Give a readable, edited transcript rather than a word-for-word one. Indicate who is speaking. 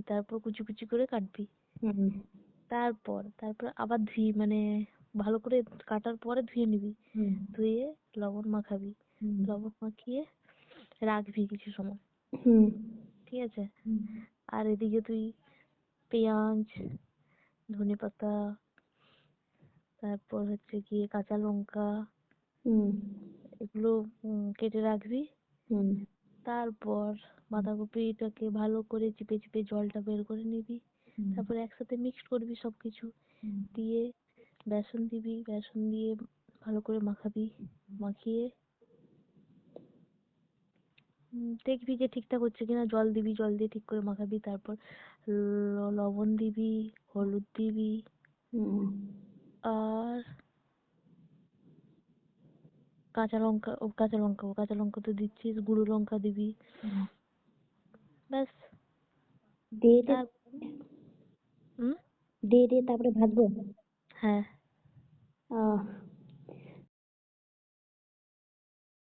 Speaker 1: তারপর কুচি কুচি করে কাটবি।
Speaker 2: হুম
Speaker 1: তারপর আবার মানে ভালো করে কাটার পরে ধুয়ে নিবি।
Speaker 2: হুম
Speaker 1: ধুয়ে লবণ মাখাবি।
Speaker 2: হুম
Speaker 1: লবণ মাখিয়ে রাখবি কিছু সময়।
Speaker 2: হুম
Speaker 1: ঠিক আছে?
Speaker 2: হুম
Speaker 1: আর এদিকে তুই পেঁয়াজ, ধনেপাতা, তারপর হচ্ছে গিয়ে কাঁচা লঙ্কা,
Speaker 2: হুম
Speaker 1: এগুলো কেটে রাখবি।
Speaker 2: হুম
Speaker 1: তারপর বাঁধাকপিটাকে ভালো করে চিপে চিপে জলটা বের করে নিবি।
Speaker 2: হুম
Speaker 1: তারপর একসাথে মিক্সড করবি সবকিছু
Speaker 2: হুম
Speaker 1: দিয়ে, বেসন দিবি, বেসন দিয়ে ভালো করে মাখাবি। মাখিয়ে দেখবি যে ঠিকঠাক হচ্ছে কিনা, জল দিবি, জল দিয়ে ঠিক করে মাখাবি। তারপর লবণ দিবি, হলুদ দিবি,
Speaker 2: হুম
Speaker 1: আর কাঁচা লঙ্কা তো দিচ্ছিস, গুঁড়ো লঙ্কা দিবি।
Speaker 2: হুম।
Speaker 1: ব্যাস।
Speaker 2: দিয়ে দিয়ে
Speaker 1: তার হুম
Speaker 2: তারপরে ভাজবো।
Speaker 1: হ্যাঁ।
Speaker 2: আহ